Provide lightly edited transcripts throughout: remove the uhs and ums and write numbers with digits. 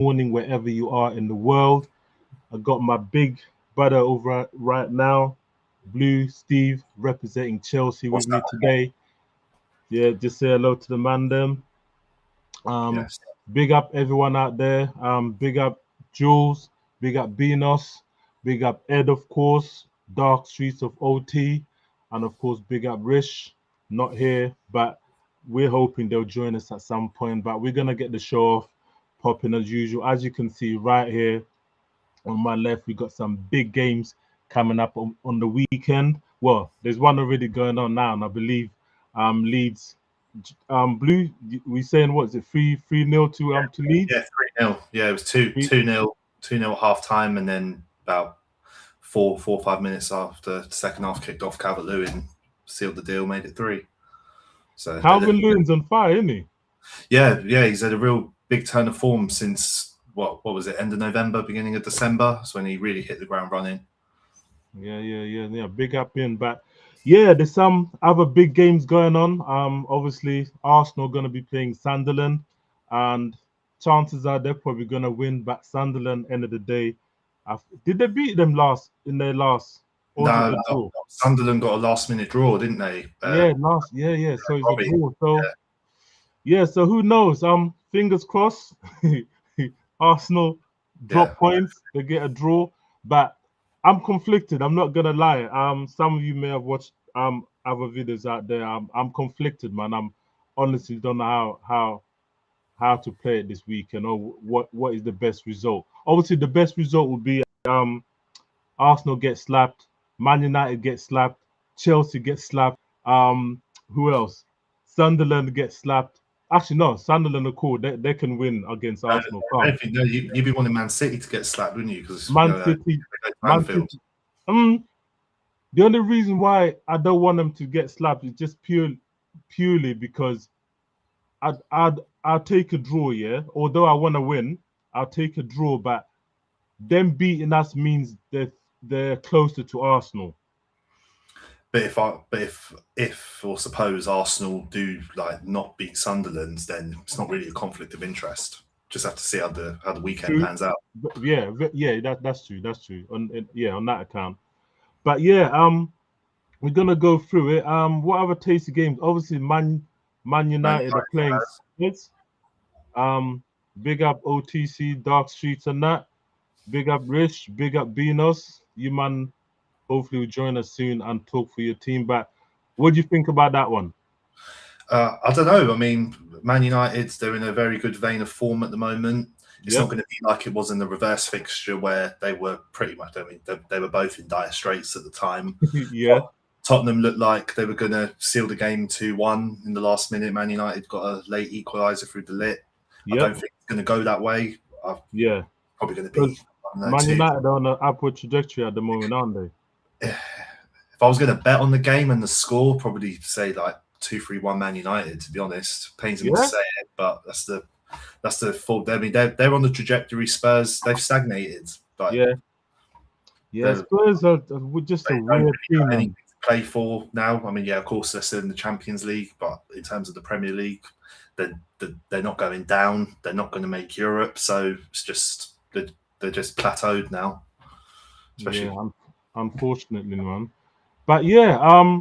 morning, wherever you are in the world. I got my big brother over right now, Blue Steve, representing Chelsea with What's me that? today. Yeah, just say hello to the man them. Um, Yes. Big up everyone out there. Big up Jules, big up Benos, big up Ed, of course, Dark Streets of OT, and of course, big up Rish. Not here, but we're hoping they'll join us at some point. But we're gonna get the show off popping as usual. As you can see right here on my left, we got some big games coming up on the weekend. Well, there's one already going on now, and I believe Leeds Blue, we saying what is it, 3-0 to Leeds? Yeah, 3-0. Yeah, it was 2 Three, 2-0, 2-0 at half time, and then about 4 or 5 minutes after the second half kicked off, Calvert-Lewin sealed the deal, made it 3. So they're Calvin looking good. Lewin's on fire, isn't he? Yeah, he's had a real big turn of form since what was it, end of November, beginning of December. That's when he really hit the ground running. Yeah. Big up in, but yeah, there's some other big games going on. Obviously Arsenal gonna be playing Sunderland, and chances are they're probably gonna win. But Sunderland, end of the day, did they beat them last in their last, or was it No, the no, draw? Sunderland got a last minute draw, didn't they? Yeah, last. Yeah. So it's a Robbie. draw. So yeah, so who knows? Fingers crossed. Arsenal Yeah. drop points, they get a draw. But I'm conflicted. I'm not gonna lie. Some of you may have watched other videos out there. I'm conflicted, man. I'm honestly don't know how to play it this weekend or what is the best result. Obviously, the best result would be Arsenal get slapped, Man United get slapped, Chelsea get slapped. Who else? Sunderland get slapped. Actually, no, Sunderland are cool. They can win against Arsenal. I Calm. don't think, no, you'd be wanting Man City to get slapped, wouldn't you? Because Man City, they go to Man Anfield. City. Um, the only reason why I don't want them to get slapped is just purely because I'll take a draw. Yeah, although I want to win, I'll take a draw. But them beating us means they're closer to Arsenal. But if or suppose Arsenal do like not beat Sunderland, then it's not really a conflict of interest. Just have to see how the weekend True. pans out. Yeah. That's true. That's true. On that account. But yeah, we're gonna go through it. What other tasty games? Obviously, Man Man United are United, playing Spurs. Spurs. Um, Big up OTC, Dark Streets, and that. Big up Rich. Big up Benos. You man, hopefully will join us soon and talk for your team. But what do you think about that one? I don't know. I mean, Man United, they're in a very good vein of form at the moment. It's not Yep. going to be like it was in the reverse fixture where they were pretty much. I mean, they were both in dire straits at the time. Yeah. Tottenham looked like they were going to seal the game 2-1 in the last minute. Man United got a late equaliser through the lit. I Yep. don't think it's going to go that way. I'm Yeah. probably going to be, Because I don't know, Man two. United are on an upward trajectory at the moment, aren't they? If I was going to bet on the game and the score, probably say like 2-3-1 Man United. To be honest, pains me to Yeah. say it, but that's the full. I mean, they're on the trajectory. Spurs, they've stagnated. Like Yeah. Yeah. they Spurs are just a don't weird really team, got anything man. to play for now. I mean, yeah, of course they're still in the Champions League, but in terms of the Premier League, they're not going down. They're not going to make Europe, so it's just they're just plateaued now. Yeah. Especially, Unfortunately, man. But yeah.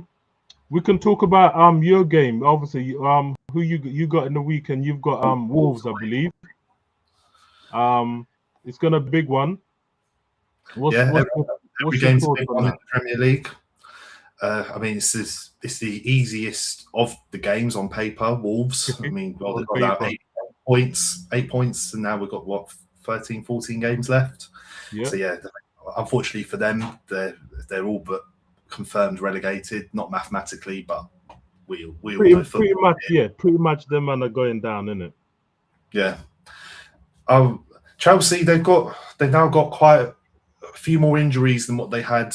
We can talk about your game. Obviously, who you got in the weekend? You've got Wolves, I believe. Um, it's gonna be a big one. What's yeah, what's your, every what's your game's a thoughts big on one in that? the Premier League. I mean, it's the easiest of the games on paper. Wolves. I mean, well, On they've got now paper? 8 points, and now we've got what 13, 14 games left. Yeah, So yeah, unfortunately for them, they're all but confirmed relegated. Not mathematically, but we all know pretty football. much. Yeah, pretty much. Them man are going down, isn't it? Yeah. Chelsea, they've now got quite a few more injuries than what they had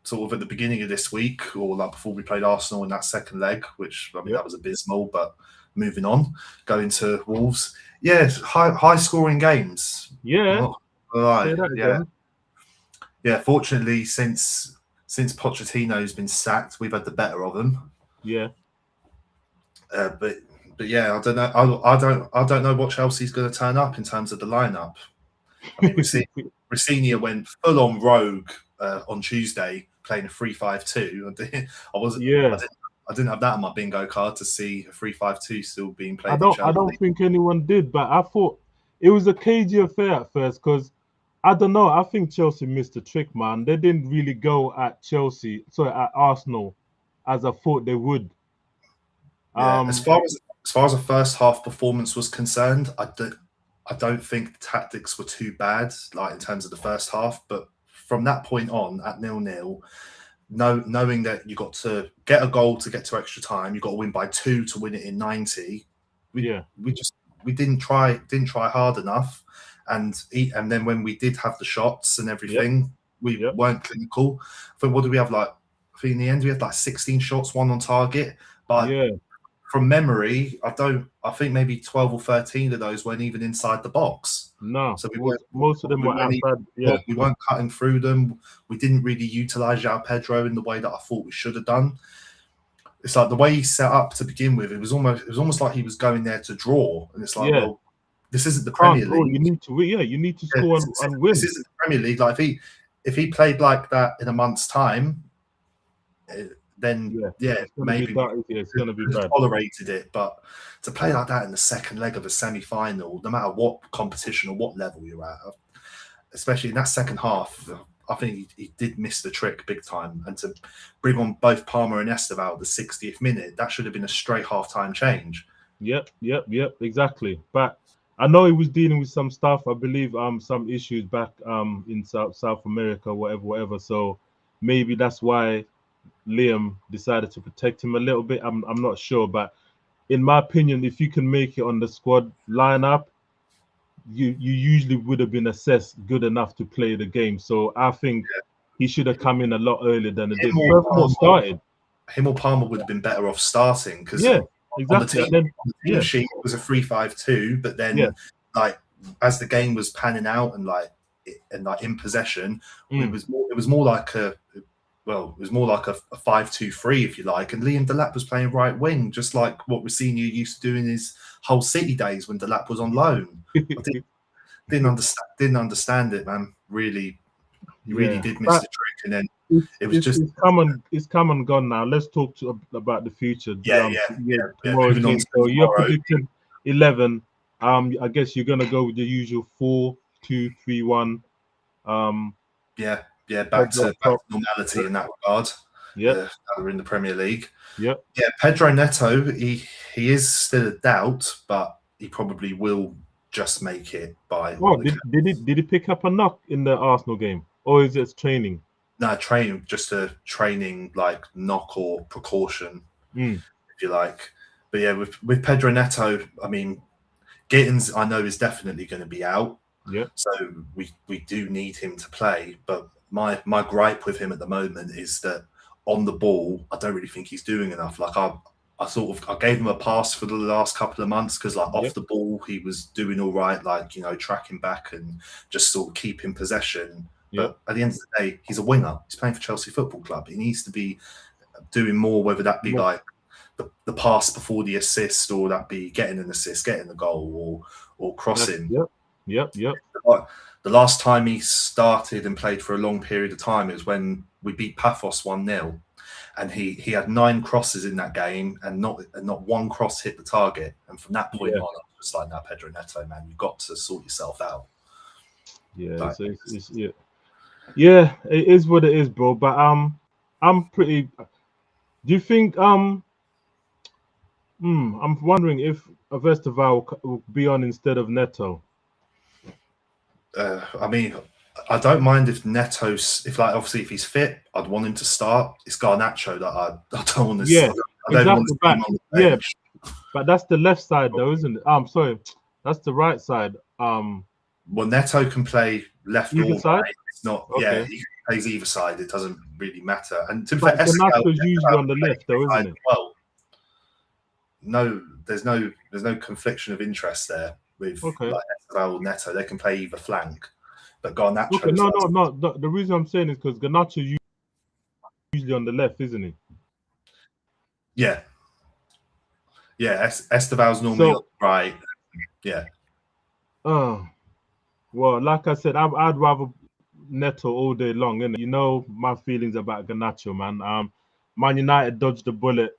sort of at the beginning of this week, or like before we played Arsenal in that second leg, which I mean Yeah, that was abysmal. But moving on, going to Wolves, yeah, high scoring games. I'm yeah. not Say right, that yeah, again. yeah. Fortunately, since Pochettino's been sacked, we've had the better of them. Yeah, But But yeah, I don't know. I don't know what Chelsea's going to turn up in terms of the lineup. I mean, Rosenior went full on rogue on Tuesday, playing a 3-5-2. I didn't have that on my bingo card to see a 3-5-2 still being played. I don't think anyone did, but I thought it was a cagey affair at first because I don't know. I think Chelsea missed the trick, man. They didn't really go at at Arsenal, as I thought they would. Yeah, as far as the first half performance was concerned, I don't think the tactics were too bad, like in terms of the first half. But from that point on, at 0-0, knowing that you got to get a goal to get to extra time, you got to win by 2 to win it in 90. We didn't try hard enough, and then when we did have the shots and everything, we weren't clinical. But what do we have? Like, I think in the end we had like 16 shots, 1 on target. But from memory, I think maybe 12 or 13 of those weren't even inside the box. No, so most of them were outside. We weren't cutting through them. We didn't really utilize João Pedro in the way that I thought we should have done. It's like the way he set up to begin with. It was almost like he was going there to draw, and it's like, well, this isn't the Premier League. You need to win. You need to score and win. This isn't the Premier League. Like if he played like that in a month's time, then maybe it's going to be bad. Tolerated it, but to play like that in the second leg of a semi-final, no matter what competition or what level you're at, especially in that second half, I think he did miss the trick big time. And to bring on both Palmer and Esteval at the 60th minute, that should have been a straight half-time change. Yep, exactly. But I know he was dealing with some stuff. I believe some issues back in South America, whatever. So maybe that's why Liam decided to protect him a little bit. I'm not sure, but in my opinion, if you can make it on the squad lineup, you usually would have been assessed good enough to play the game. So I think he should have come in a lot earlier than it did. Started. Him or Palmer would have been better off starting because exactly. On the team sheet it was a 3-5-2, but then like as the game was panning out and in possession, it was more like a 5-2-3, if you like. And Liam Delap was playing right wing, just like what Rosenior used to do in his whole City days when Delap was on loan. I didn't understand it, man. Really, he really did miss the trick. And then it's come and gone now. Let's talk about the future. Tomorrow's game. So you're predicting 11. I guess you're gonna go with the usual 4-2-3-1. Back to normality in that regard. We're in the Premier League. Pedro Neto, he is still a doubt, but he probably will just make it by. Did he pick up a knock in the Arsenal game, or is it training? No, just a training like knock or precaution, if you like. But yeah, with Pedro Neto, I mean, Gittins I know is definitely going to be out. So we do need him to play, but my gripe with him at the moment is that on the ball, I don't really think he's doing enough. Like I gave him a pass for the last couple of months because off the ball he was doing all right, tracking back and just sort of keeping possession. But at the end of the day, he's a winger. He's playing for Chelsea Football Club. He needs to be doing more, whether that be like the pass before the assist, or that be getting an assist, getting the goal, or crossing. The last time he started and played for a long period of time, it was when we beat Paphos 1-0, and he had 9 crosses in that game, and not one cross hit the target. And from that point on, I was just like, "Now, Pedro Neto, man, you've got to sort yourself out." It is what it is, bro. But I'm pretty. Do you think I'm wondering if Esteval will be on instead of Neto. I mean, I don't mind if Neto's, obviously if he's fit, I'd want him to start. It's Garnacho that I don't want to. Yeah, exactly. But that's the left side, though, isn't it? I'm sorry, that's the right side. Well, Neto can play left or right. It's not. Okay. Yeah, he plays either side. It doesn't really matter. And to be fair, Garnacho's usually on the left, though, isn't it? Well, no, there's no confliction of interest there. With Esteval or Neto, they can play either flank, but Garnacho. Okay, no. The reason I'm saying is because Garnacho usually on the left, isn't he? Yeah. Yeah, Esteval's normally So, right. Yeah. well, like I said, I'd rather Neto all day long. Innit? You know my feelings about Garnacho, man. Man United dodged the bullet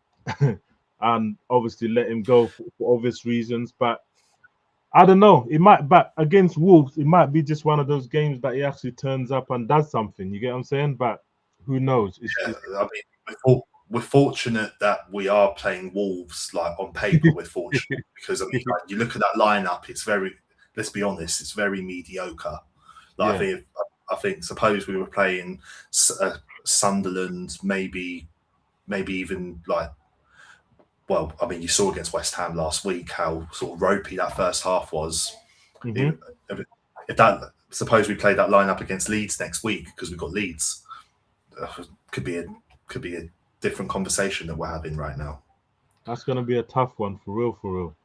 and obviously let him go for obvious reasons. But I don't know. It might, but against Wolves, it might be just one of those games that he actually turns up and does something. You get what I'm saying? But who knows? Yeah, I mean, we're fortunate that we are playing Wolves. Like on paper, we're fortunate because I mean, like, you look at that lineup; it's very. Let's be honest, it's very mediocre. Like, Yeah. I think, suppose we were playing Sunderland, maybe even like. Well, I mean, you saw against West Ham last week how sort of ropey that first half was. Hmm. If that, suppose we play that lineup against Leeds next week because we've got Leeds, could be a different conversation that we're having right now. That's gonna be a tough one for real, for real.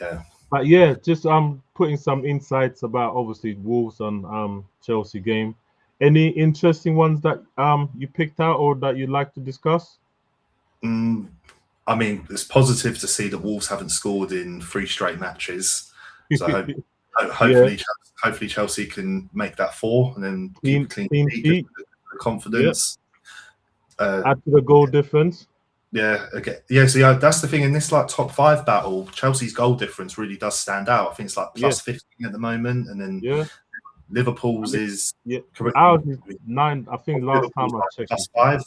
Yeah. But yeah, just putting some insights about obviously Wolves on Chelsea game. Any interesting ones that you picked out or that you'd like to discuss? I mean, it's positive to see that Wolves haven't scored in 3 straight matches. So Yeah, hopefully Chelsea can make that 4 and then keep a clean clean sheet, sheet. Yeah, confidence. add to the goal difference. Yeah, okay. Yeah, so that's the thing in this like top 5 battle. Chelsea's goal difference really does stand out. I think it's like Yeah, plus 15 at the moment, and then yeah, Liverpool's is yeah. correct. Ours is 9. I think last Liverpool's time I like checked plus it. 5,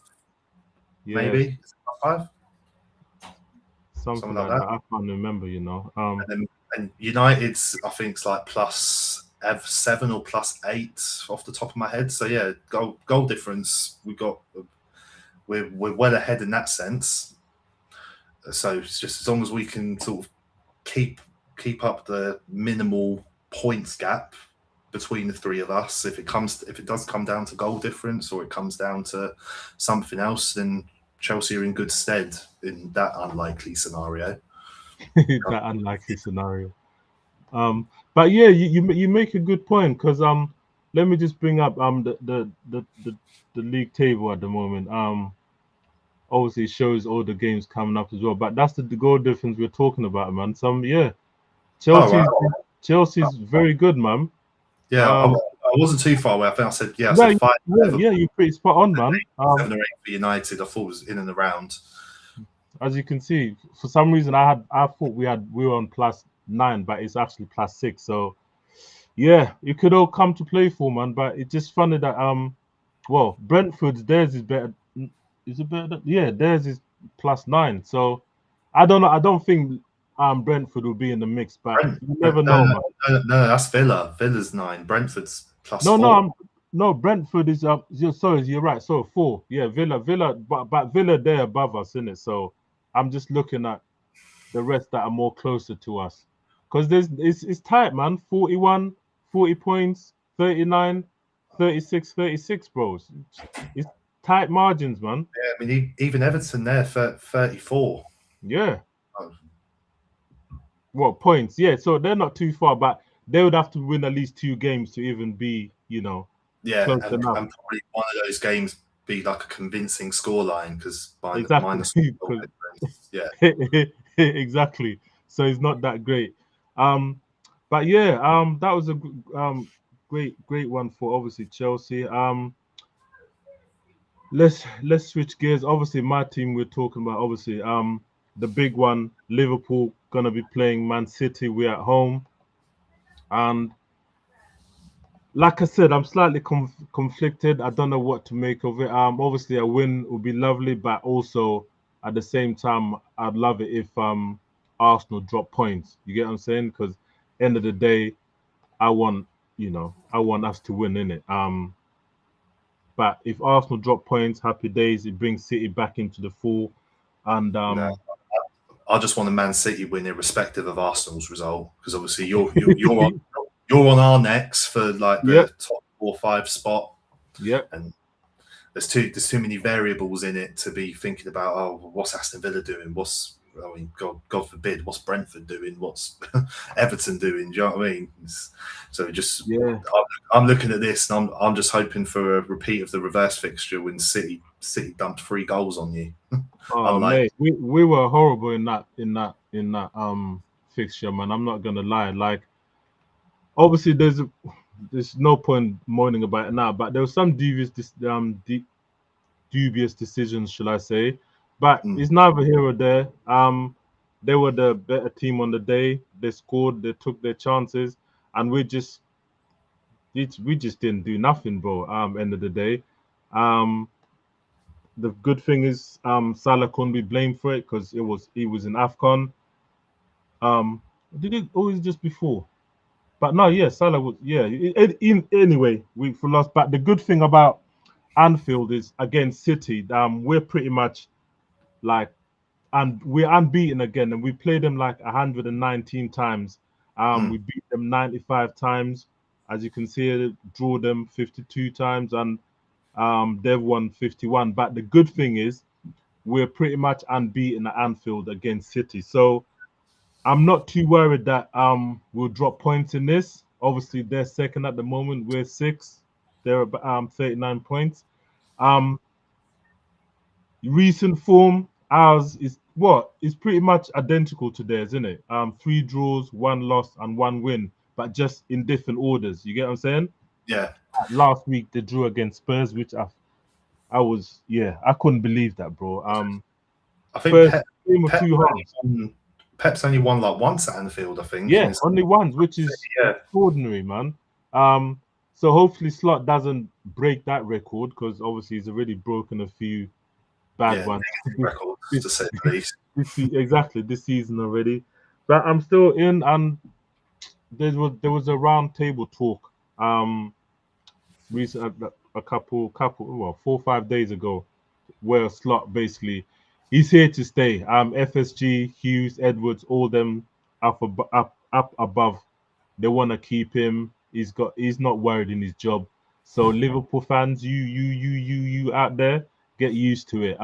Yeah, maybe. Is it plus 5, something something like like that. that. I can't remember. And United's, I think, it's like plus 7 or plus 8 off the top of my head. So yeah, goal difference. We're well ahead in that sense. So it's just as long as we can sort of keep up the minimal points gap between the 3 of us. If it does come down to goal difference or it comes down to something else, then Chelsea are in good stead in that unlikely scenario. That unlikely scenario. But yeah, you make a good point because let me just bring up the league table at the moment. Obviously it shows all the games coming up as well, but that's the goal difference we're talking about, man. Oh, Chelsea's right. Chelsea's very good, man. Yeah, Um, I wasn't too far away. I think I said, I yeah, said 5 yeah, Liverpool, yeah, you're pretty spot on, man. 7 or 8 for United. I thought it was in and around. As you can see, for some reason I thought we were on +9, but it's actually +6. So yeah, it could all come to play for, man. But it's just funny that well, Brentford's theirs is better. Is it better? Yeah, theirs is +9. So I don't know. I don't think Brentford will be in the mix, but you No, never no, know, man. no, that's Villa. Villa's 9. Brentford's plus No, no, 4. no. Brentford is up. Sorry, you're right. So 4. Yeah, Villa, but Villa they're above us, isn't it? So I'm just looking at the rest that are more closer to us, because it's tight, man. 41, 40 points, 39, 36, 36, bros. It's tight margins, man. Yeah, I mean, even Everton there for 34. Yeah. Oh, Well, points. Yeah. So they're not too far, but they would have to win at least 2 games to even be, yeah, close enough. and probably one of those games be like a convincing scoreline because Exactly. minus goal 'Cause- difference. Yeah, exactly. So it's not that great. Um, but yeah, that was a great one for obviously Chelsea. Let's switch gears. Obviously, my team we're talking about. Obviously, the big one, Liverpool, gonna be playing Man City. We're at home, and like I said, I'm slightly conflicted. I don't know what to make of it. Obviously, a win would be lovely, but also at the same time, I'd love it if Arsenal drop points. You get what I'm saying? Because end of the day, I want I want us to win in it. But if Arsenal drop points, happy days. It brings City back into the fool, and no, I just want a Man City win irrespective of Arsenal's result because obviously you're on our necks for like yep, the top 4 or 5 spot, yep. and there's too many variables in it to be thinking about. Oh, what's Aston Villa doing? God forbid, what's Brentford doing? What's Everton doing? Do you know what I mean? So Yeah. I'm looking at this and I'm just hoping for a repeat of the reverse fixture when City City dumped 3 goals on you. Oh Unlike, mate, we were horrible in that fixture, man. I'm not gonna lie. Like obviously there's no point moaning about it now, but there was some dubious decisions, shall I say. But it's neither here or there. They were the better team on the day. They scored, they took their chances, and we just didn't do nothing, bro. End of the day. Um the good thing is Salah couldn't be blamed for it because he was in AFCON. Um did it always just before? But no, yeah, Salah was yeah. Anyway, we lost. But the good thing about Anfield is against City, we're pretty much like and we're unbeaten again, and we played them like 119 times. We beat them 95 times, as you can see, draw them 52 times, and they've won 51. But the good thing is we're pretty much unbeaten at Anfield against City. So I'm not too worried that we'll drop points in this. Obviously, they're second at the moment. We're sixth. They're about 39 points. Um, recent form, ours is what? It's pretty much identical to theirs, isn't it? 3 draws, 1 loss, and 1 win, but just in different orders. You get what I'm saying? yeah, Last week they drew against Spurs, which I was I couldn't believe that, bro. I think First game of 2 halves. Pep's only won like once at Anfield, I think. Yeah, only once, which is extraordinary, man. So hopefully Slot doesn't break that record because obviously he's already broken a few bad ones. Records, to say the least. Exactly this season already. But I'm still in, and there was a round table talk recent a couple well 4 or 5 days ago where Slot basically he's here to stay. FSG, Hughes, Edwards, all them up above. They want to keep him. He's not worried in his job. So Liverpool fans, you out there, get used to it.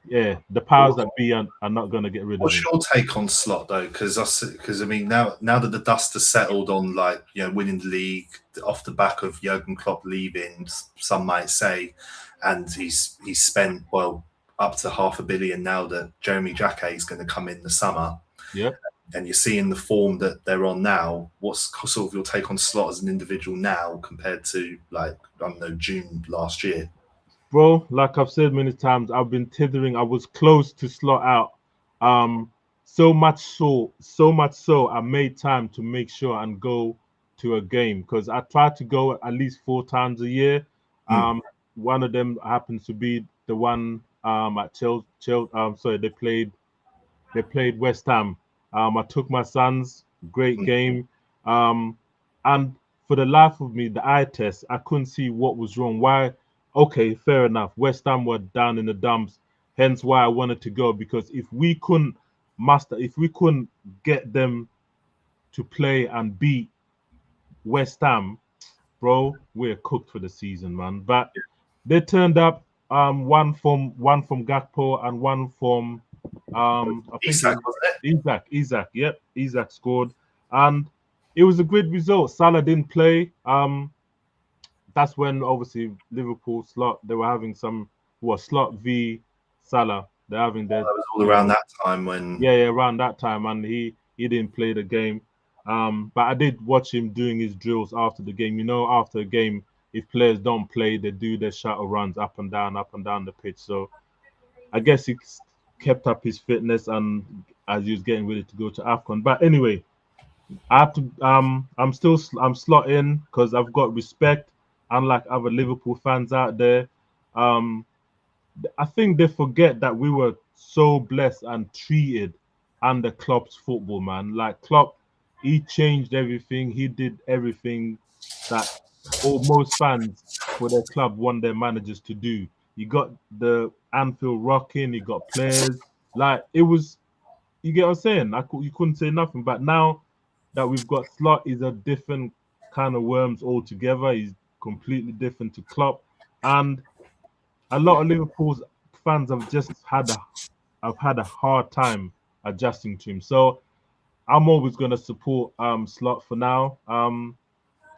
Yeah, the powers that be are not going to get rid of What's him. your take on Slot though? Because I mean now that the dust has settled on winning the league off the back of Jurgen Klopp leaving, some might say, and he's spent up to £500 million now that Jeremy Jacquet is going to come in the summer. Yeah. And you're seeing the form that they're on now. What's sort of your take on Slot as an individual now compared to June last year? Bro, like I've said many times, I've been tethering. I was close to Slot out. So much so, I made time to make sure and go to a game because I try to go at least 4 times a year. One of them happens to be the one at Chelsea. Sorry, they played West Ham. I took my sons, great game. And for the life of me, the eye test, I couldn't see what was wrong. Why? Okay, fair enough. West Ham were down in the dumps, hence why I wanted to go. Because if we couldn't get them to play and beat West Ham, bro, we're cooked for the season, man. But they turned up. One from Gakpo and one from I think Isak, wasn't it? Isak. Yep, Isak scored, and it was a good result. Salah didn't play. That's when obviously Liverpool Slot they were having some Slot v Salah. They're having their that was all around that time when around that time, and he didn't play the game. But I did watch him doing his drills after the game. You know, after a game, if players don't play, they do their shuttle runs up and down the pitch. So I guess he kept up his fitness and as he was getting ready to go to AFCON. But anyway, I have to I'm slotting because I've got respect, unlike other Liverpool fans out there. Um I think they forget that we were so blessed and treated under Klopp's football, man. Like Klopp, he changed everything. He did everything that most fans for their club want their managers to do. You got the Anfield rocking. You got players. Like it was, you get what I'm saying? You couldn't say nothing. But now that we've got Slot, he's a different kind of worms altogether. He's completely different to Klopp, and a lot of Liverpool's fans have had a hard time adjusting to him. So I'm always gonna support Slot for now.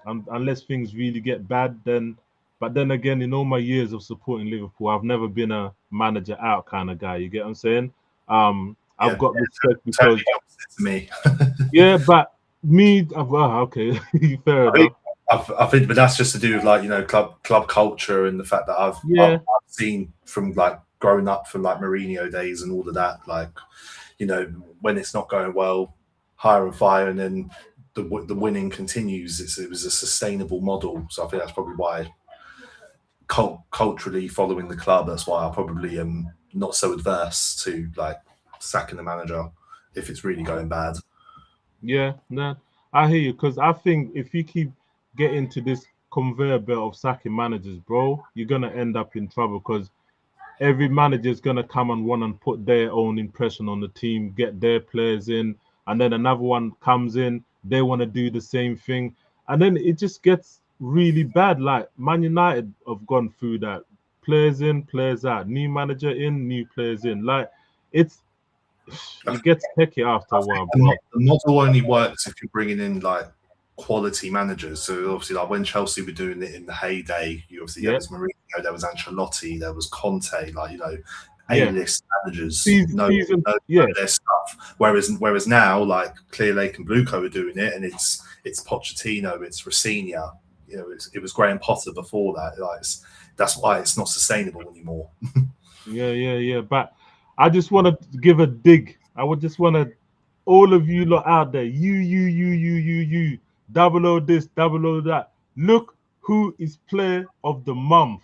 Unless things really get bad, then But then again, in all my years of supporting Liverpool, I've never been a manager out kind of guy. You get what I'm saying? I've Yeah, got respect totally because the opposite to me. yeah, but me, okay, fair I think, enough. I think, but that's just to do with like club culture and the fact that I've Yeah, seen from like growing up from like Mourinho days and all of that. Like, when it's not going well, hire and fire, and then the winning continues. It was a sustainable model, so I think that's probably why culturally following the club. That's why I probably am not so adverse to like sacking the manager if it's really going bad. yeah, no, I hear you because I think if you keep getting to this conveyor belt of sacking managers, bro, you're gonna end up in trouble because every manager is gonna come and want and put their own impression on the team, get their players in, and then another one comes in, they want to do the same thing, and then it just gets really bad. Like Man United have gone through that. Players in, players out, new manager in, new players in. Like it's it gets hecky after a I while, think bro. the model only works if you're bringing in like quality managers. So obviously, like when Chelsea were doing it in the heyday, you obviously there Yeah, was Mourinho, there was Ancelotti, there was Conte, like yeah. A-list managers Season, know yeah, their stuff. Whereas now, like Clear Lake and Blueco are doing it, and it's Pochettino, it's Rossini. It was Graham Potter before that. That's why it's not sustainable anymore. yeah. But I just want to give a dig. I would just want to all of you lot out there, you, double O this, double O that. Look who is player of the month.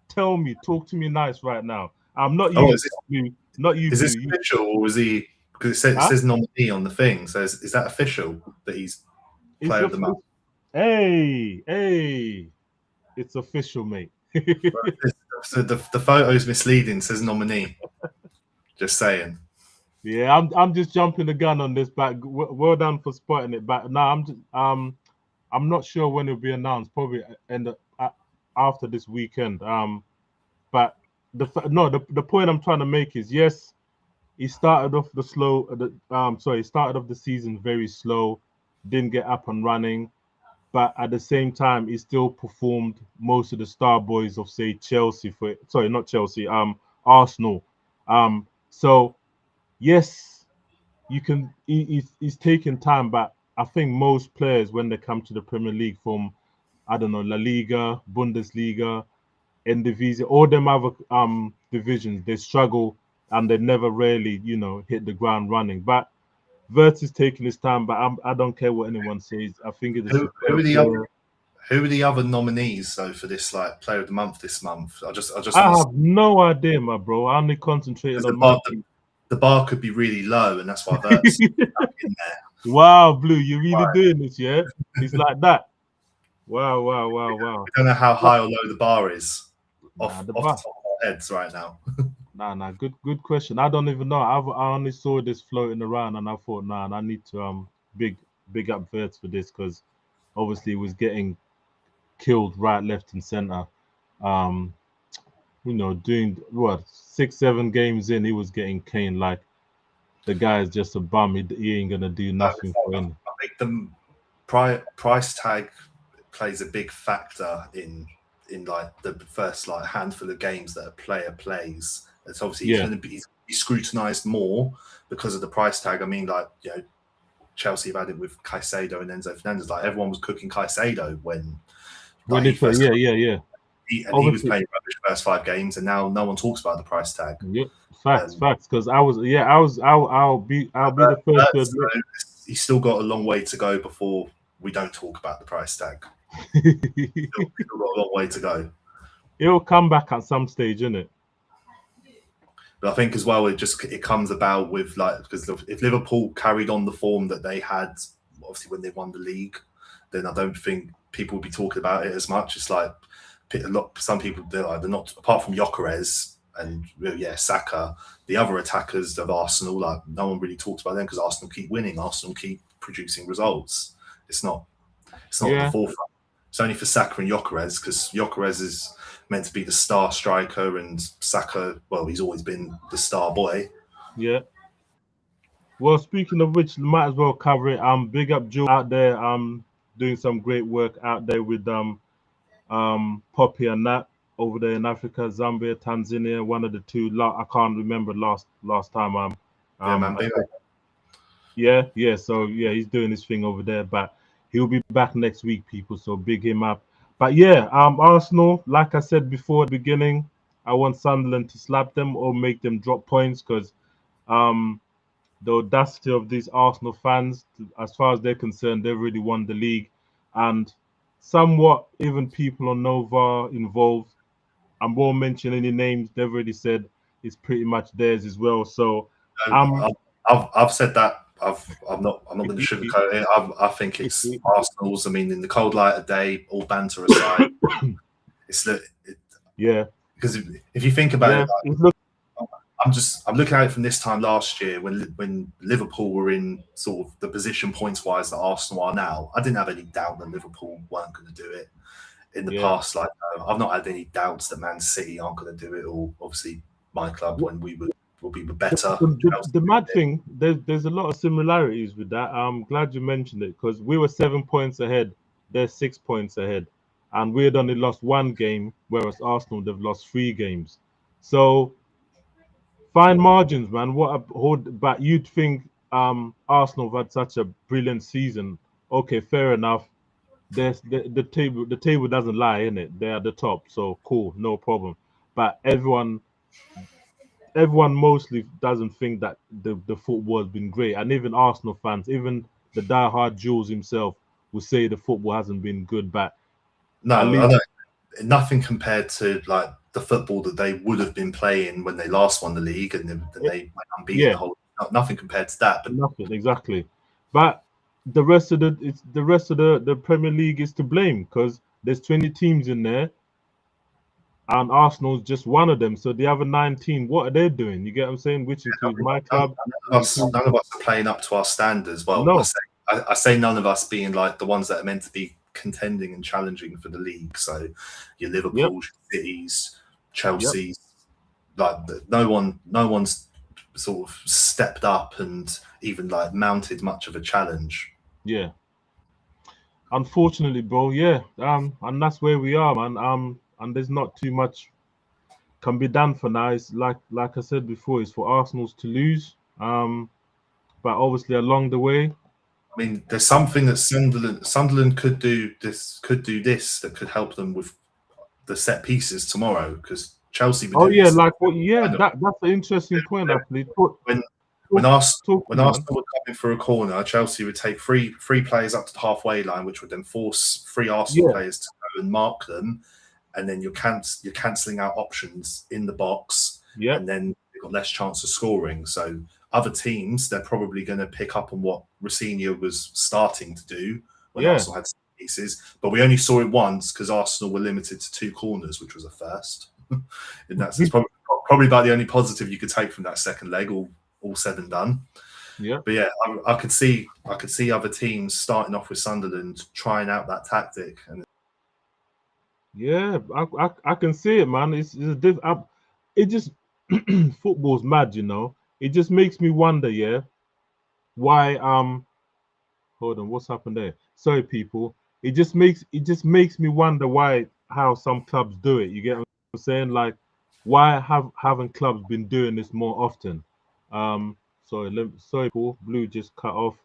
Tell me, talk to me nice right now. I'm not Oh, you, Blue, not you, is Blue. this You, official or was he? Because it huh? says nominee on the thing. So is that official that he's It's player a, of the month? hey, it's official, mate. So the photo's misleading. It says nominee. Just saying. Yeah, I'm just jumping the gun on this, but well done for spotting it. But no, I'm not sure when it'll be announced. Probably after this weekend. But the point I'm trying to make is yes, he started off the slow. He started off the season very slow, didn't get up and running. But at the same time, he still performed most of the star boys of say Chelsea for sorry, not Chelsea, Arsenal. So yes, you can. He's taking time, but I think most players when they come to the Premier League from I don't know La Liga, Bundesliga, Eredivisie, all them other divisions, they struggle and they never really hit the ground running. But Vert is taking his time, but I don't care what anyone says. I think it's a Who are superb the other player. who are the other nominees though for this like player of the month this month? I just I want to have no idea, my bro. I only concentrated because on my team. the bar could be really low, and that's why Vert's in there. Wow, Blue, you're really doing this, yeah? It's like that. Wow. We don't know how high or low the bar is Nah, the off the bar. top of our heads right now. Nah. Good question. I don't even know. I only saw this floating around, and I thought, nah, I need to big big up Verts for this because obviously he was getting killed right, left, and center. Um, doing what 6, 7 games in, he was getting caned like the guy is just a bum. He ain't gonna do nothing for him. I think the price tag plays a big factor in like the first like handful of games that a player plays. It's obviously Yeah, he's scrutinized more because of the price tag. I mean, like Chelsea have had it with Caicedo and Enzo Fernandez. Like everyone was cooking Caicedo when when like they he play, first yeah. he was Obviously, playing rubbish first 5 games, and now no one talks about the price tag. yeah, facts. Um, Because I'll be the first to admit. he's still got a long way to go before we don't talk about the price tag. Still got a long way to go. It'll come back at some stage, innit? But I think as well, it comes about with like because if Liverpool carried on the form that they had, obviously when they won the league, then I don't think people would be talking about it as much. It's like some people they're not apart from Gyökeres and Saka, the other attackers of Arsenal, like no one really talks about them because Arsenal keep winning, Arsenal keep producing results. It's not at the Yeah, forefront. It's only for Saka and Gyökeres because Gyökeres is meant to be the star striker, and Saka, well, he's always been the star boy. yeah. Well, speaking of which, might as well cover it. Big up Joe out there. Doing some great work out there with Poppy and Nat over there in Africa, Zambia, Tanzania, one of the two. I can't remember last time. Yeah, man. I yeah. So yeah, he's doing his thing over there, but he'll be back next week, people. So big him up. But yeah, Arsenal, like I said before at the beginning, I want Sunderland to slap them or make them drop points because um the audacity of these Arsenal fans, as far as they're concerned, they've already won the league, and somewhat even people on Nova involved. I won't mention any names. They've already said it's pretty much theirs as well. So No, I've said that. I'm not going to sugarcoat it. I think it's Arsenal's. I mean, in the cold light of day, all banter aside, it's yeah. Because if you think about it, like, I'm looking at it from this time last year when Liverpool were in sort of the position points wise that Arsenal are now. I didn't have any doubt that Liverpool weren't going to do it in the past. Like I've not had any doubts that Man City aren't going to do it. Or obviously my club when we were better. The mad thing, there's a lot of similarities with that. I'm glad you mentioned it because we were 7 points ahead. They're 6 points ahead, and we had only lost one game, whereas Arsenal they've lost 3 games. So fine margins, man. But you'd think Arsenal have had such a brilliant season. Okay, fair enough. The table doesn't lie in it. They're at the top, so cool, no problem. But everyone mostly doesn't think that the football has been great, and even Arsenal fans, even the diehard Jules himself, will say the football hasn't been good. But no, nothing compared to like the football that they would have been playing when they last won the league and then they went unbeaten. Nothing compared to that. But nothing exactly. But the rest of the Premier League is to blame because there's 20 teams in there. And Arsenal's just one of them. So the other 19, what are they doing? You get what I'm saying? Which includes my club. None of us are playing up to our standards. Well, no. I say none of us being like the ones that are meant to be contending and challenging for the league. So your Liverpool, Cities, Chelsea's, like no one's sort of stepped up and even like mounted much of a challenge. Yeah. Unfortunately, bro. Yeah. And that's where we are, man. And there's not too much can be done for now. It's like I said before, it's for Arsenal's to lose. But obviously along the way, I mean, there's something that Sunderland could do. This that could help them with the set pieces tomorrow because Chelsea. That's an interesting point. Actually, when Arsenal were coming for a corner, Chelsea would take three players up to the halfway line, which would then force 3 Arsenal players to go and mark them. And then you're cancelling out options in the box, and then you've got less chance of scoring. So other teams, they're probably going to pick up on what Rossini was starting to do when Arsenal had pieces. But we only saw it once because Arsenal were limited to 2 corners, which was a first. And that's probably about the only positive you could take from that second leg, all said and done. Yeah. But yeah, I could see other teams starting off with Sunderland trying out that tactic and. Yeah, I can see it, man. It just football's mad, you know. It just makes me wonder, why hold on, what's happened there? Sorry, people. It just makes me wonder how some clubs do it. You get what I'm saying? Like, why haven't clubs been doing this more often? Sorry, Paul. Blue just cut off.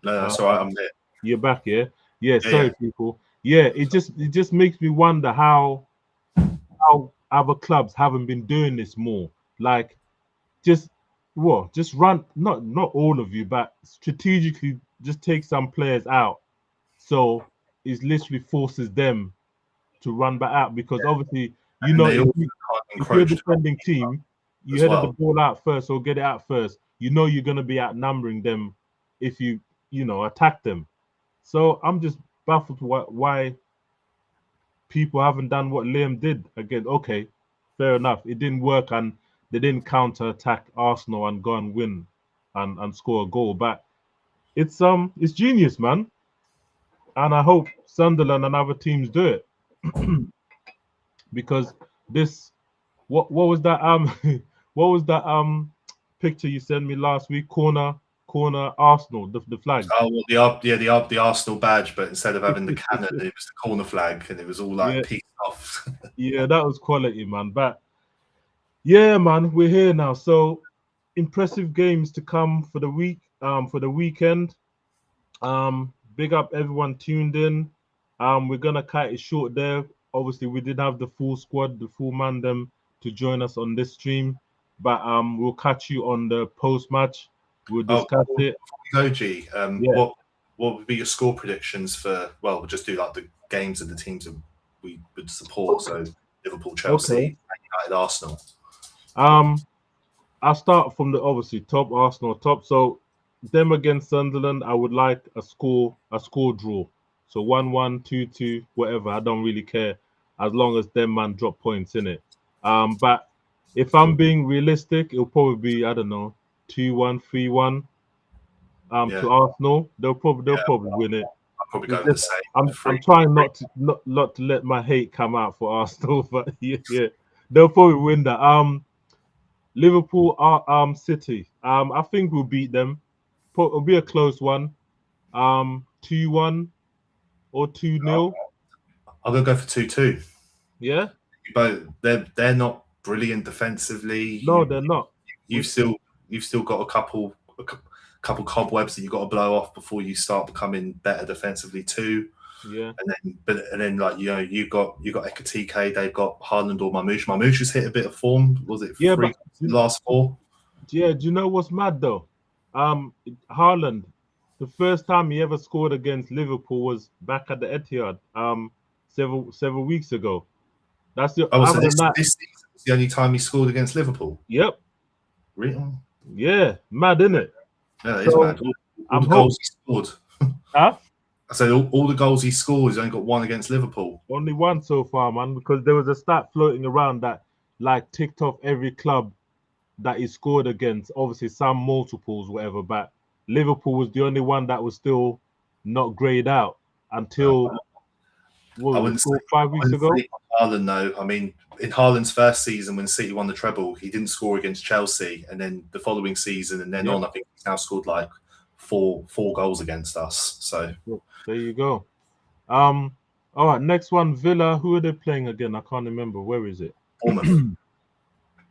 No, that's all right. I'm there. You're back, yeah? Yeah, sorry, people. Yeah, it just makes me wonder how other clubs haven't been doing this more. Like, just run not all of you, but strategically just take some players out. So it literally forces them to run back out because obviously if you're a defending team, you headed the ball out first or get it out first. You know you're gonna be outnumbering them if you attack them. So I'm just baffled why people haven't done what Liam did again. Okay, fair enough. It didn't work and they didn't counter-attack Arsenal and go and win and score a goal. But it's genius, man. And I hope Sunderland and other teams do it. Because what was that what was that picture you sent me last week? Corner corner Arsenal, the flag. Oh, well, the Arsenal badge, but instead of having the cannon, it was the corner flag, and it was all like Yeah, peaked off. yeah, that was quality, man. But yeah, man, we're here now. So impressive games to come for the week, for the weekend. Big up everyone tuned in. We're gonna cut it short there. Obviously, we did have the full squad, the full man them to join us on this stream, but we'll catch you on the post match. We'll discuss it. Before we go, G, Yeah. what would be your score predictions for? Well, we'll just do like the games of the teams that we would support. So Liverpool, Chelsea, Okay. United, Arsenal. I'll start from the obviously top Arsenal top. So them against Sunderland, I would like a score draw. So 1-1, 2-2, whatever. I don't really care as long as them man drop points in it. But if I'm being realistic, it'll probably be, I don't know, 2-1, 3-1 to Arsenal. They'll probably win it. I'll probably It's go with the just, same. I'm trying not to let my hate come out for Arsenal, but yeah, they'll probably win that. Liverpool are City. I think we'll beat them. It'll be a close one. 2-1 or 2-0. I'm gonna go for 2-2. Yeah. But they're not brilliant defensively. No, they're not. You've still got a couple cobwebs that you've got to blow off before you start becoming better defensively too. Yeah. And then like you've got Ekatike, they've got Haaland or Mamouche. Mamouche has hit a bit of form. Was it Yeah, three last four? Yeah, do you know what's mad though? Haaland, the first time he ever scored against Liverpool was back at the Etihad, several weeks ago. That's the So this season was the only time he scored against Liverpool. Yep. Really? Yeah, mad, isn't it? Yeah, that is mad. All the goals he scored. Huh? I said all the goals he scored, he's only got one against Liverpool. Only one so far, man, because there was a stat floating around that like ticked off every club that he scored against. Obviously, some multiples, whatever, but Liverpool was the only one that was still not grayed out until what was it, 5 weeks ago. Haaland, though, I mean, in Haaland's first season when City won the treble, he didn't score against Chelsea, and then the following season and then on, I think he's now scored like four goals against us. So there you go. All right, next one, Villa. Who are they playing again? I can't remember. Where is it? Bournemouth.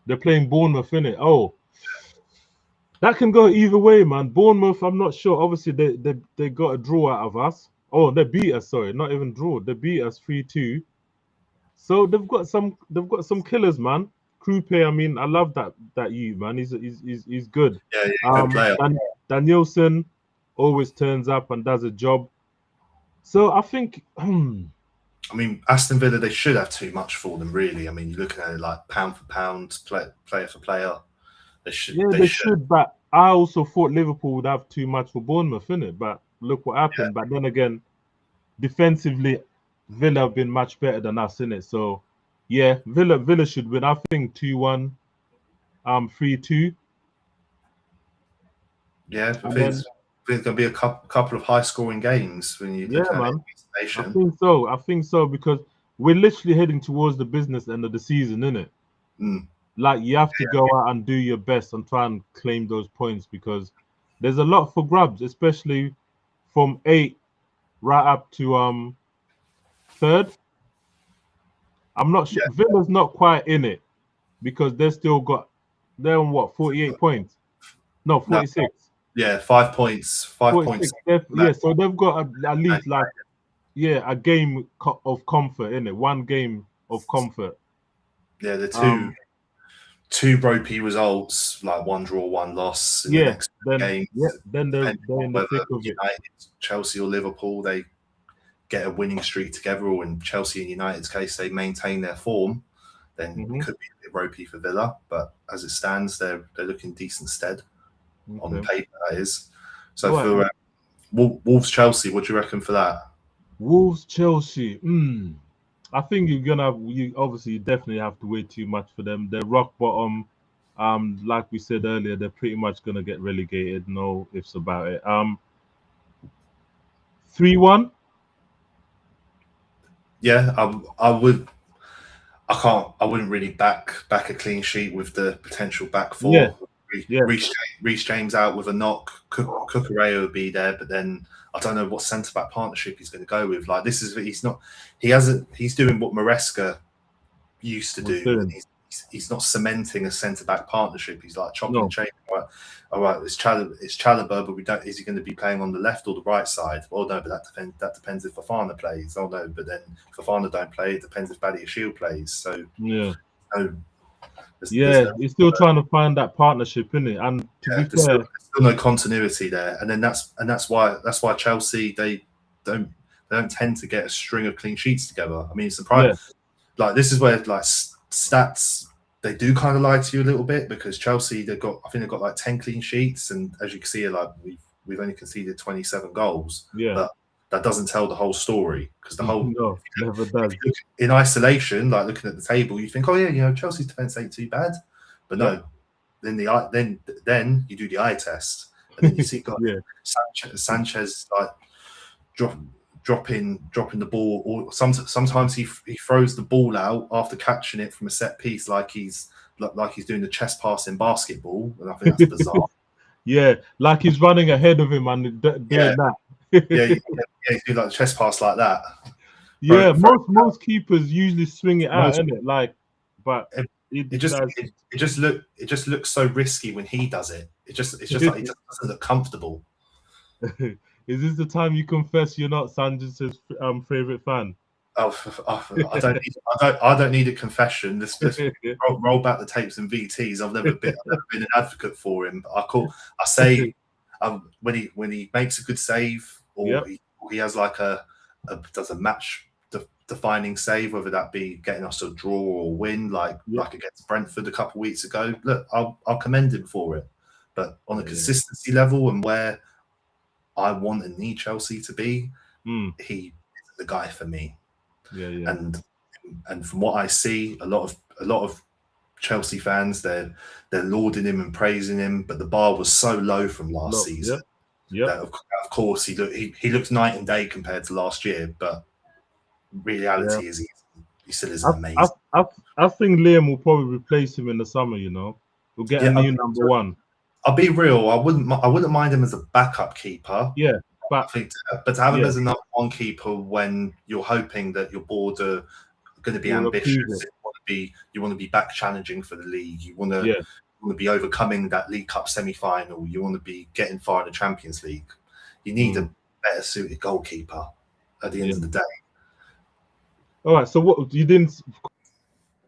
They're playing Bournemouth, innit? Oh, that can go either way, man. Bournemouth, I'm not sure. Obviously, they got a draw out of us. Oh, they beat us. Sorry, not even draw. They beat us 3-2. So they've got some killers, man. Krupe, I mean, I love that you man. He's good. Yeah, good player. Danielson always turns up and does a job. So I think. I mean, Aston Villa, they should have too much for them, really. I mean, you're looking at it like pound for pound, player for player. They should. Yeah, they should. But I also thought Liverpool would have too much for Bournemouth, innit? But look what happened. Yeah. But then again, defensively, Villa have been much better than us, innit? So, yeah, Villa should win. I think 2-1, 3-2. Yeah, I think there's going to be a couple of high-scoring games when you look at man. I think so because we're literally heading towards the business end of the season, innit? Like you have to go out and do your best and try and claim those points because there's a lot for grabs, especially from 8 right up to 3rd. I'm not sure. Villa's not quite in it because they're on what 48 points? No, 46. No. Yeah, 5 points. 5 points. Yeah, so they've got at least like a game of comfort in it. One game of comfort. Yeah, the two ropey results, like one draw, one loss. In the next game. Yeah, then they're in the thick of it. United, Chelsea or Liverpool, they get a winning streak together, or in Chelsea and United's case, they maintain their form. Then it could be a bit ropey for Villa, but as it stands, they're looking decent stead on paper. That is. So for Wolves Chelsea, what do you reckon for that? Wolves Chelsea. I think you obviously definitely have to wait too much for them. They're rock bottom. Like we said earlier, they're pretty much gonna get relegated. No ifs about it. 3-1. Yeah, I wouldn't really back a clean sheet with the potential back four. Yeah, Yeah. Reece James out with a knock. Cucurella will be there, but then I don't know what centre back partnership he's going to go with. Like he's doing what Maresca used to do. And he's not cementing a centre back partnership. He's like chopping and changing. All right, it's Chalobah, but we don't. Is he going to be playing on the left or the right side? Well, no, but that depends if Fofana plays. Oh no, but then if Fofana don't play, it depends if Badiashile plays. So yeah. So, he's still trying to find that partnership, isn't it? And to be fair, there's still no continuity there, and then that's why Chelsea they don't tend to get a string of clean sheets together. I mean, it's surprising. Yeah. Like this is where like stats they do kind of lie to you a little bit because Chelsea they've got like 10 clean sheets, and as you can see, like we've only conceded 27 goals. Yeah, but that doesn't tell the whole story because the whole never does. In isolation, like looking at the table, you think, oh yeah, Chelsea's defense ain't too bad, but no. Then then you do the eye test, and then you see Sanchez like dropping the ball, or sometimes he throws the ball out after catching it from a set piece, like he's doing the chest pass in basketball, and I think that's bizarre. Yeah, like he's running ahead of him and doing that. He's doing like a chest pass like that. Yeah, most keepers usually swing it out, isn't it? Like, but it just looks so risky when he does it. It's just like he just doesn't look comfortable. Is this the time you confess you're not Sanchez's favorite fan? Oh, I don't need a confession. Just roll back the tapes and VTs. I've never been an advocate for him. I say when he makes a good save, or he has like does a match defining save, whether that be getting us a draw or win, like against Brentford a couple of weeks ago. Look, I'll commend him for it. But on a consistency level and where I want and need Chelsea to be, he is the guy for me. Yeah. And from what I see, a lot of Chelsea fans they're lauding him and praising him, but the bar was so low from last season. That of course he looks night and day compared to last year, but reality is he still is amazing. I think Liam will probably replace him in the summer. We'll get a new number one. I'll be real. I wouldn't mind him as a backup keeper. Yeah, but to have him as a number one keeper when you're hoping that your board are going to be ambitious, you want to be back challenging for the league. You want to be overcoming that League Cup semi-final. You want to be getting far in the Champions League. You need a better suited goalkeeper at the end of the day. All right. So what you didn't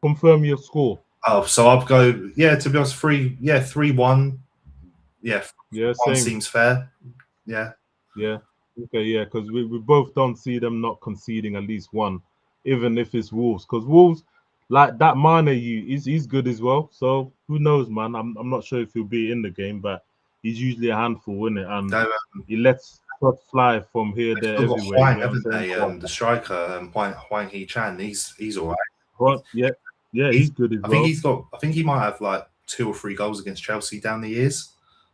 confirm your score? Oh, so I'll go. Yeah, to be honest, 3-1. Yeah, one seems fair. Yeah. Okay, yeah, because we both don't see them not conceding at least one, even if it's Wolves. Because Wolves, like that Mane, he's good as well. So who knows, man? I'm not sure if he'll be in the game, but he's usually a handful, isn't it? And he lets shots fly from here, there, everywhere. Hwang, haven't they? The striker, Hwang Hee-chan, he's all right. Yeah, he's good as well. I think he might have like 2 or 3 goals against Chelsea down the years.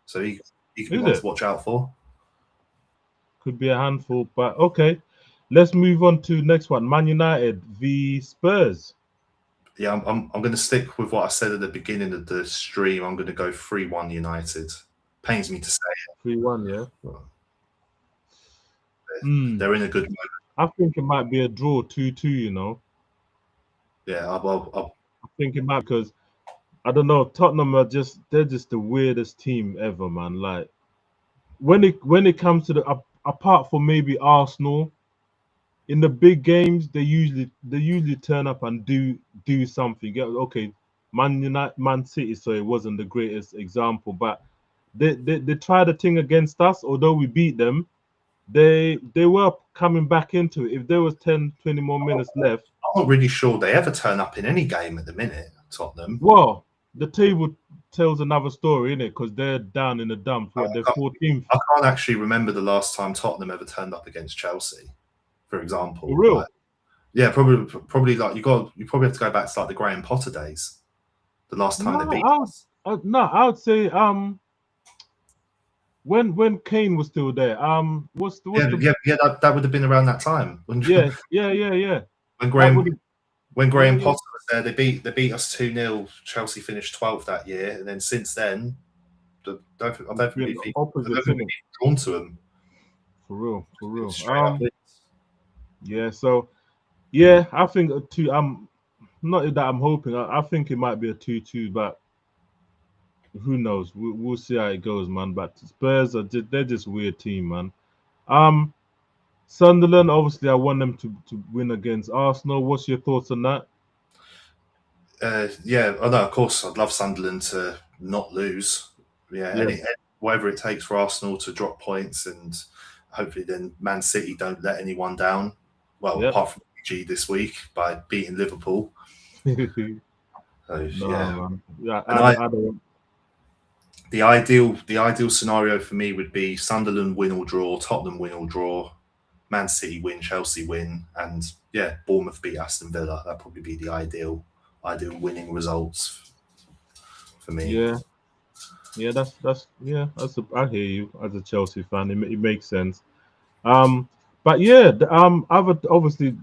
So he could be one to watch out for. Could be a handful, but okay. Let's move on to next one. Man United v Spurs. Yeah, I'm going to stick with what I said at the beginning of the stream. I'm going to go 3-1 United. Pains me to say it. 3-1, yeah. They're in a good moment. I think it might be a draw 2-2, Yeah, I think it might, because I don't know, Tottenham they're just the weirdest team ever, man. Like when it comes to apart from maybe Arsenal, in the big games they usually turn up and do something. Yeah, okay, Man City, so it wasn't the greatest example, but they tried a thing against us. Although we beat them, they were coming back into it. If there was 10-20 more minutes left, I'm not really sure they ever turn up in any game at the minute, Tottenham. Well, the table tells another story, innit? Because they're down in the dumps. They're 14th. I can't actually remember the last time Tottenham ever turned up against Chelsea, for example. For real? Like, yeah, probably like you probably have to go back to like the Graham Potter days. The last time they beat us. I would say when Kane was still there. That would have been around that time. Yeah. When Graham Potter was there, they beat us 2-0. Chelsea finished 12th that year, and then since then I don't think Being we've opposite, innit? drawn to them. For real, for real. Straight up wins. Yeah. So yeah, I think a two. Not that I'm hoping. I think it might be a 2-2, but who knows? We'll see how it goes, man. But Spurs they're just a weird team, man. Um, Sunderland, obviously, I want them to win against Arsenal. What's your thoughts on that? Yeah, I know. Of course, I'd love Sunderland to not lose. Yeah, Yeah. whatever it takes for Arsenal to drop points, and hopefully then Man City don't let anyone down. Well, Yep. apart from G this week by beating Liverpool. So, yeah, man. Yeah, and I don't. the ideal scenario for me would be Sunderland win or draw, Tottenham win or draw, Man City win, Chelsea win, and yeah, Bournemouth beat Aston Villa. That'd probably be the ideal winning results for me. Yeah, I hear you as a Chelsea fan. It makes sense. But yeah, other obviously,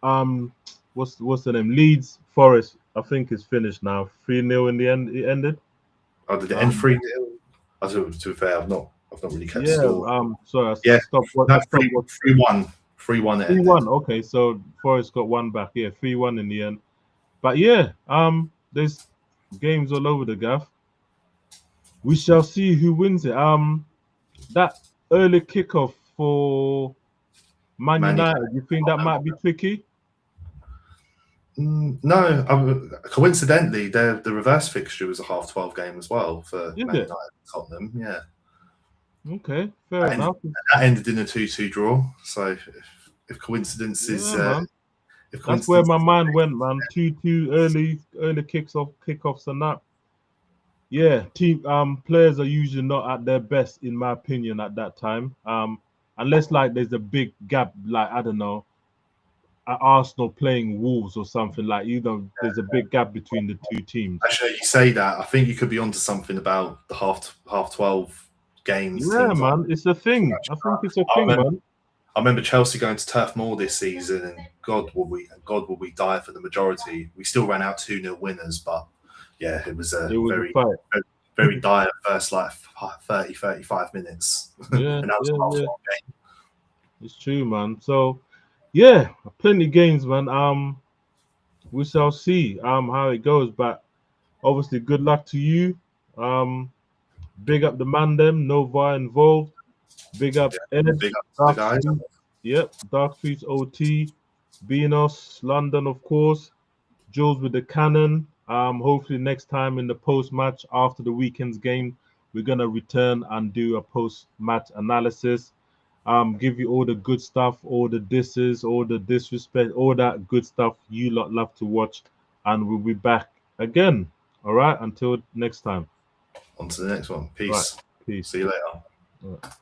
what's the name? Leeds Forest. I think is finished now. 3-0 in the end. It ended. Oh, did it end 3-0? To be fair, I've not really kept Yeah. score. Sorry, Yeah, I stopped. no, I stopped. 3-1. 3-1 it ended. 3-1. Okay, so Forest got one back. Yeah, 3-1 in the end. But yeah, there's games all over the gaff. We shall see who wins it. That early kickoff for Man Man United. You think that might be tricky? No, coincidentally, the reverse fixture was a 12:30 game as well for Is Man it? United and Tottenham. Yeah, Okay, fair enough. that ended in a 2-2 draw. So if coincidence is, Man. if That's where coincidence, my mind went, man. 2-2 early kickoffs and that. Yeah, team players are usually not at their best, in my opinion, at that time. Unless like there's a big gap, like I don't know, at Arsenal playing Wolves or something like there's a big gap between the two teams. actually, you say that. I think you could be onto something about the half 12 games. Yeah, Teams man, it's a thing. I think it's a thing, man. I remember Chelsea going to Turf Moor this season, and God will we die for the majority. We still ran out 2-0 winners, but yeah, it was a very dire first like 30, 35 minutes. Yeah, and that was yeah. game. It's true, man. So yeah, plenty games, man. We shall see how it goes, but obviously good luck to you. Big up the man them, no VAR involved. Big up Ed, Big up to the guys. Yep, Dark Streets OT, Beanos, London, of course. Jules with the cannon. Hopefully next time in the post match after the weekend's game, we're gonna return and do a post match analysis. Give you all the good stuff, all the disses, all the disrespect, all that good stuff you lot love to watch, and we'll be back again. All right, until next time. On to the next one. Peace. Right. Peace. See you later. All right.